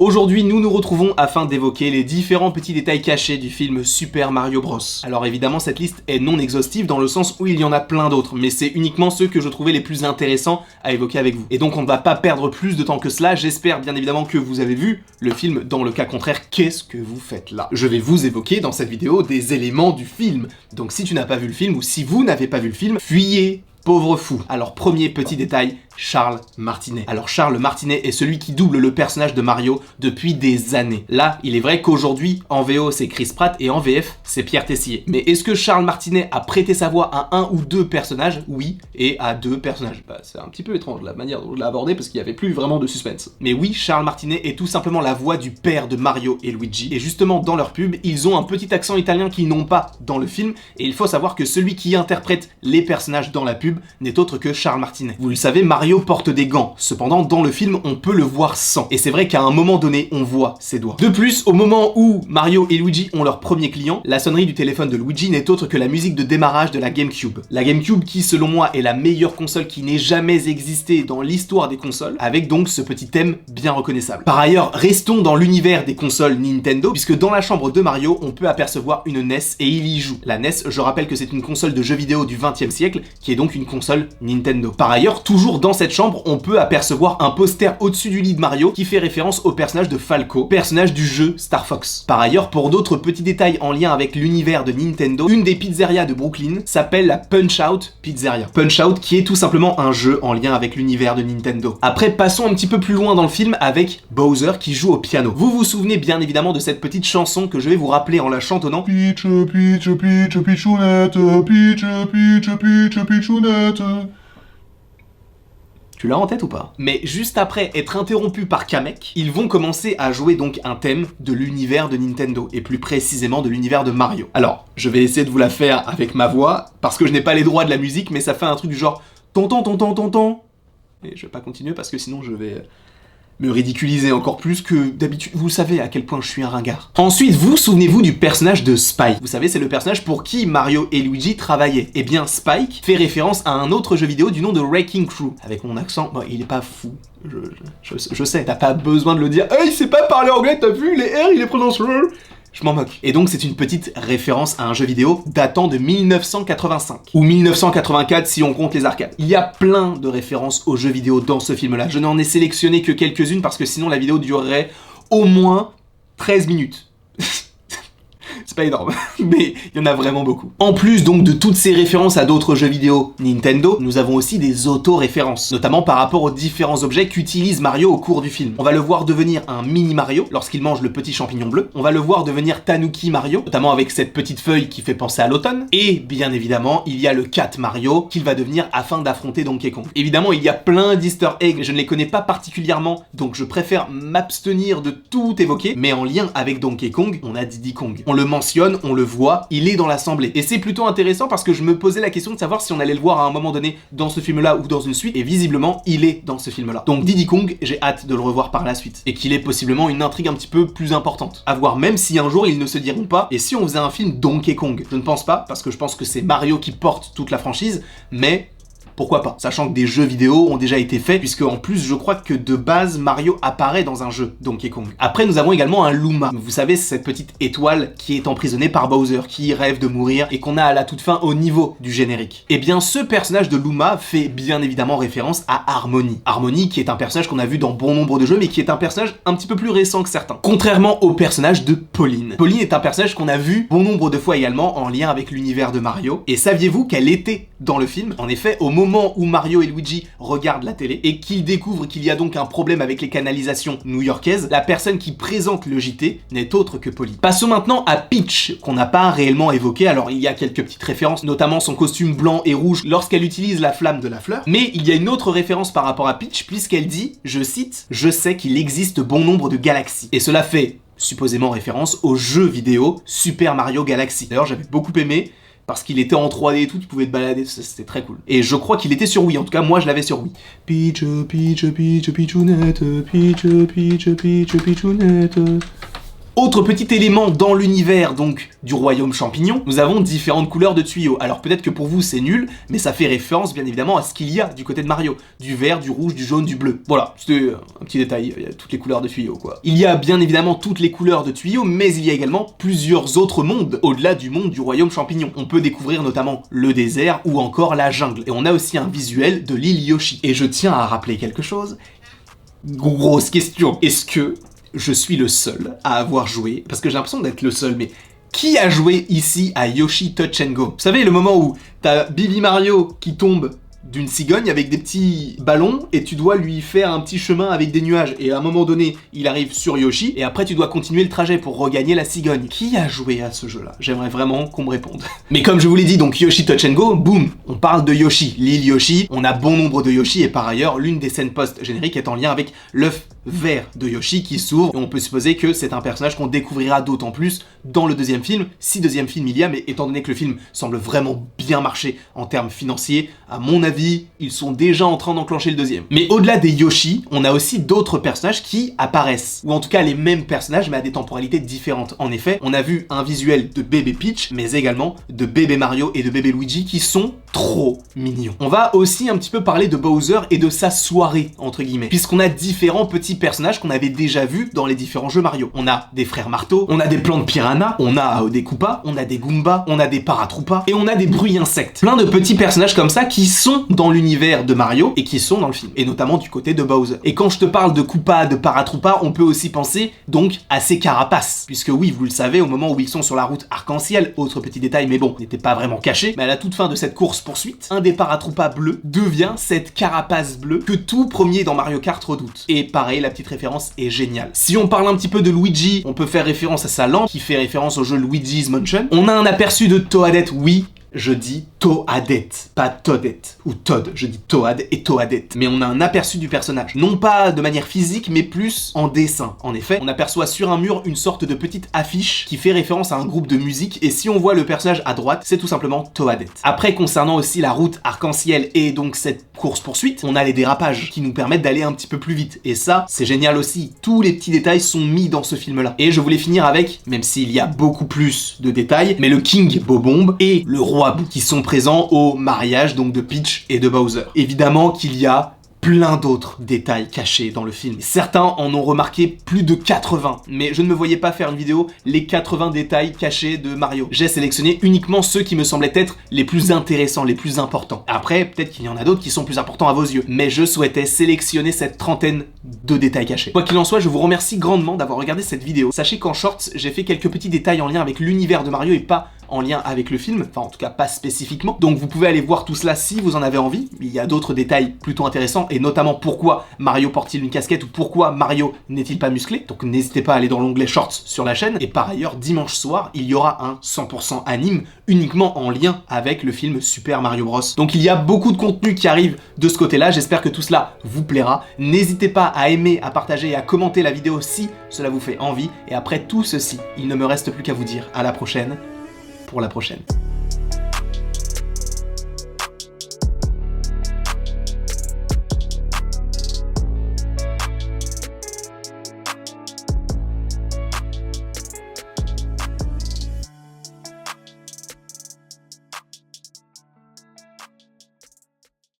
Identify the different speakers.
Speaker 1: Aujourd'hui, nous nous retrouvons afin d'évoquer les différents petits détails cachés du film Super Mario Bros. Alors évidemment, cette liste est non exhaustive dans le sens où il y en a plein d'autres, mais c'est uniquement ceux que je trouvais les plus intéressants à évoquer avec vous. Et donc on ne va pas perdre plus de temps que cela, j'espère bien évidemment que vous avez vu le film, dans le cas contraire, qu'est-ce que vous faites là? Je vais vous évoquer dans cette vidéo des éléments du film, donc si tu n'as pas vu le film, ou si vous n'avez pas vu le film, fuyez! Pauvre fou. Alors premier petit détail, Charles Martinet. Alors Charles Martinet est celui qui double le personnage de Mario depuis des années. Là, il est vrai qu'aujourd'hui, en VO c'est Chris Pratt et en VF c'est Pierre Tessier. Mais est-ce que Charles Martinet a prêté sa voix à un ou deux personnages? Oui, et à deux personnages. Bah, c'est un petit peu étrange la manière dont je l'ai abordé parce qu'il n'y avait plus vraiment de suspense. Mais oui, Charles Martinet est tout simplement la voix du père de Mario et Luigi. Et justement, dans leur pub, ils ont un petit accent italien qu'ils n'ont pas dans le film. Et il faut savoir que celui qui interprète les personnages dans la pub n'est autre que Charles Martinet. Vous le savez, Mario porte des gants. Cependant, dans le film, on peut le voir sans. Et c'est vrai qu'à un moment donné, on voit ses doigts. De plus, au moment où Mario et Luigi ont leur premier client, la sonnerie du téléphone de Luigi n'est autre que la musique de démarrage de la GameCube. La GameCube qui, selon moi, est la meilleure console qui n'ait jamais existé dans l'histoire des consoles, avec donc ce petit thème bien reconnaissable. Par ailleurs, restons dans l'univers des consoles Nintendo, puisque dans la chambre de Mario, on peut apercevoir une NES et il y joue. La NES, je rappelle que c'est une console de jeux vidéo du XXe siècle, qui est donc une console Nintendo. Par ailleurs, toujours dans cette chambre, on peut apercevoir un poster au-dessus du lit de Mario qui fait référence au personnage de Falco, personnage du jeu Star Fox. Par ailleurs, pour d'autres petits détails en lien avec l'univers de Nintendo, une des pizzerias de Brooklyn s'appelle la Punch-Out Pizzeria. Punch-Out qui est tout simplement un jeu en lien avec l'univers de Nintendo. Après, passons un petit peu plus loin dans le film avec Bowser qui joue au piano. Vous vous souvenez bien évidemment de cette petite chanson que je vais vous rappeler en la chantonnant. Peach, peach, peach, pichounette, peach, peach, peach, pichounette. Tu l'as en tête ou pas? Mais juste après être interrompu par Kamek, ils vont commencer à jouer donc un thème de l'univers de Nintendo, et plus précisément de l'univers de Mario. Alors, je vais essayer de vous la faire avec ma voix, parce que je n'ai pas les droits de la musique, mais ça fait un truc du genre tonton tonton tonton. Et je vais pas continuer parce que sinon je vais me ridiculiser encore plus que d'habitude. Vous savez à quel point je suis un ringard. Ensuite, vous souvenez-vous du personnage de Spike? Vous savez, c'est le personnage pour qui Mario et Luigi travaillaient. Eh bien, Spike fait référence à un autre jeu vidéo du nom de Wrecking Crew. Avec mon accent, bon, il est pas fou. Je sais, t'as pas besoin de le dire. Hey, il sait pas parler anglais, t'as vu? Les R, il les prononce. Je m'en moque. Et donc c'est une petite référence à un jeu vidéo datant de 1985. Ou 1984 si on compte les arcades. Il y a plein de références aux jeux vidéo dans ce film-là. Je n'en ai sélectionné que quelques-unes parce que sinon la vidéo durerait au moins 13 minutes. C'est pas énorme, mais il y en a vraiment beaucoup. En plus donc de toutes ces références à d'autres jeux vidéo Nintendo, nous avons aussi des auto-références, notamment par rapport aux différents objets qu'utilise Mario au cours du film. On va le voir devenir un mini Mario lorsqu'il mange le petit champignon bleu, on va le voir devenir Tanuki Mario, notamment avec cette petite feuille qui fait penser à l'automne, et bien évidemment, il y a le Cat Mario qu'il va devenir afin d'affronter Donkey Kong. Évidemment, il y a plein d'easter eggs, je ne les connais pas particulièrement, donc je préfère m'abstenir de tout évoquer, mais en lien avec Donkey Kong, on a Diddy Kong. On le mentionne, on le voit, il est dans l'assemblée. Et c'est plutôt intéressant parce que je me posais la question de savoir si on allait le voir à un moment donné dans ce film-là ou dans une suite, et visiblement, il est dans ce film-là. Donc Diddy Kong, j'ai hâte de le revoir par la suite. Et qu'il ait possiblement une intrigue un petit peu plus importante. À voir même si un jour ils ne se diront pas, et si on faisait un film Donkey Kong? Je ne pense pas, parce que je pense que c'est Mario qui porte toute la franchise, mais pourquoi pas? Sachant que des jeux vidéo ont déjà été faits, puisque en plus je crois que de base Mario apparaît dans un jeu Donkey Kong. Après nous avons également un Luma. Vous savez, c'est cette petite étoile qui est emprisonnée par Bowser, qui rêve de mourir et qu'on a à la toute fin au niveau du générique. Et bien ce personnage de Luma fait bien évidemment référence à Harmony. Harmony qui est un personnage qu'on a vu dans bon nombre de jeux, mais qui est un personnage un petit peu plus récent que certains. Contrairement au personnage de Pauline. Pauline est un personnage qu'on a vu bon nombre de fois également en lien avec l'univers de Mario. Et saviez-vous qu'elle était dans le film? En effet, au moment où Mario et Luigi regardent la télé et qu'ils découvrent qu'il y a donc un problème avec les canalisations new-yorkaises, la personne qui présente le JT n'est autre que Pauline. Passons maintenant à Peach, qu'on n'a pas réellement évoqué. Alors il y a quelques petites références, notamment son costume blanc et rouge lorsqu'elle utilise la flamme de la fleur, mais il y a une autre référence par rapport à Peach puisqu'elle dit, je cite, « Je sais qu'il existe bon nombre de galaxies ». Et cela fait supposément référence au jeu vidéo Super Mario Galaxy. D'ailleurs j'avais beaucoup aimé, parce qu'il était en 3D et tout, tu pouvais te balader, c'était très cool. Et je crois qu'il était sur Wii, en tout cas moi je l'avais sur Wii. Peach, peach, peach, peachounette, peach, peach, peach, peachounette. Autre petit élément dans l'univers donc du royaume champignon, nous avons différentes couleurs de tuyaux. Alors peut-être que pour vous c'est nul, mais ça fait référence bien évidemment à ce qu'il y a du côté de Mario. Du vert, du rouge, du jaune, du bleu. Voilà, c'était un petit détail, il y a toutes les couleurs de tuyaux quoi. Il y a bien évidemment toutes les couleurs de tuyaux, mais il y a également plusieurs autres mondes au-delà du monde du royaume champignon. On peut découvrir notamment le désert ou encore la jungle. Et on a aussi un visuel de l'île Yoshi. Et je tiens à rappeler quelque chose. Grosse question. Est-ce que je suis le seul à avoir joué, parce que j'ai l'impression d'être le seul, mais qui a joué ici à Yoshi Touch and Go? Vous savez, le moment où t'as Baby Mario qui tombe d'une cigogne avec des petits ballons et tu dois lui faire un petit chemin avec des nuages et à un moment donné il arrive sur Yoshi et après tu dois continuer le trajet pour regagner la cigogne. Qui a joué à ce jeu là? J'aimerais vraiment qu'on me réponde. Mais comme je vous l'ai dit, donc Yoshi Touch and Go, boum, on parle de Yoshi, l'île Yoshi, on a bon nombre de Yoshi et par ailleurs l'une des scènes post-génériques est en lien avec l'œuf vert de Yoshi qui s'ouvre et on peut supposer que c'est un personnage qu'on découvrira d'autant plus dans le deuxième film, si deuxième film il y a, mais étant donné que le film semble vraiment bien marcher en termes financiers, à mon avis, ils sont déjà en train d'enclencher le deuxième. Mais au-delà des Yoshi, on a aussi d'autres personnages qui apparaissent, ou en tout cas les mêmes personnages mais à des temporalités différentes. En effet, on a vu un visuel de bébé Peach, mais également de bébé Mario et de bébé Luigi qui sont trop mignons. On va aussi un petit peu parler de Bowser et de sa soirée, entre guillemets, puisqu'on a différents petits personnages qu'on avait déjà vus dans les différents jeux Mario. On a des frères marteaux, on a des plantes piranha, on a des Koopas, on a des Goombas, on a des Paratroopas, et on a des bruits insectes. Plein de petits personnages comme ça qui sont dans l'univers de Mario et qui sont dans le film, et notamment du côté de Bowser. Et quand je te parle de Koopa, de Paratroopa, on peut aussi penser donc à ces carapaces, puisque oui, vous le savez, au moment où ils sont sur la route arc-en-ciel, autre petit détail, mais bon, n'était pas vraiment caché, mais à la toute fin de cette course-poursuite, un des Paratroopas bleus devient cette carapace bleue que tout premier dans Mario Kart redoute. Et pareil, la petite référence est géniale. Si on parle un petit peu de Luigi, on peut faire référence à sa lampe, qui fait référence au jeu Luigi's Mansion. On a un aperçu de Toadette, oui, je dis Toadette, pas Toadette, ou Toad, je dis Toad et Toadette. Mais on a un aperçu du personnage, non pas de manière physique, mais plus en dessin. En effet, on aperçoit sur un mur une sorte de petite affiche qui fait référence à un groupe de musique, et si on voit le personnage à droite, c'est tout simplement Toadette. Après, concernant aussi la route arc-en-ciel et donc cette course-poursuite, on a les dérapages qui nous permettent d'aller un petit peu plus vite. Et ça, c'est génial aussi. Tous les petits détails sont mis dans ce film-là. Et je voulais finir avec, même s'il y a beaucoup plus de détails, mais le King Bobomb et le Roi Boo qui sont présents au mariage donc de Peach et de Bowser. Évidemment qu'il y a plein d'autres détails cachés dans le film. Certains en ont remarqué plus de 80, mais je ne me voyais pas faire une vidéo les 80 détails cachés de Mario. J'ai sélectionné uniquement ceux qui me semblaient être les plus intéressants, les plus importants. Après, peut-être qu'il y en a d'autres qui sont plus importants à vos yeux, mais je souhaitais sélectionner cette trentaine de détails cachés. Quoi qu'il en soit, je vous remercie grandement d'avoir regardé cette vidéo. Sachez qu'en shorts, j'ai fait quelques petits détails en lien avec l'univers de Mario et pas en lien avec le film, enfin en tout cas pas spécifiquement. Donc vous pouvez aller voir tout cela si vous en avez envie. Il y a d'autres détails plutôt intéressants, et notamment pourquoi Mario porte-t-il une casquette ou pourquoi Mario n'est-il pas musclé. Donc n'hésitez pas à aller dans l'onglet Shorts sur la chaîne. Et par ailleurs, dimanche soir, il y aura un 100% anime uniquement en lien avec le film Super Mario Bros. Donc il y a beaucoup de contenu qui arrive de ce côté-là. J'espère que tout cela vous plaira. N'hésitez pas à aimer, à partager et à commenter la vidéo si cela vous fait envie. Et après tout ceci, il ne me reste plus qu'à vous dire à la prochaine pour la prochaine.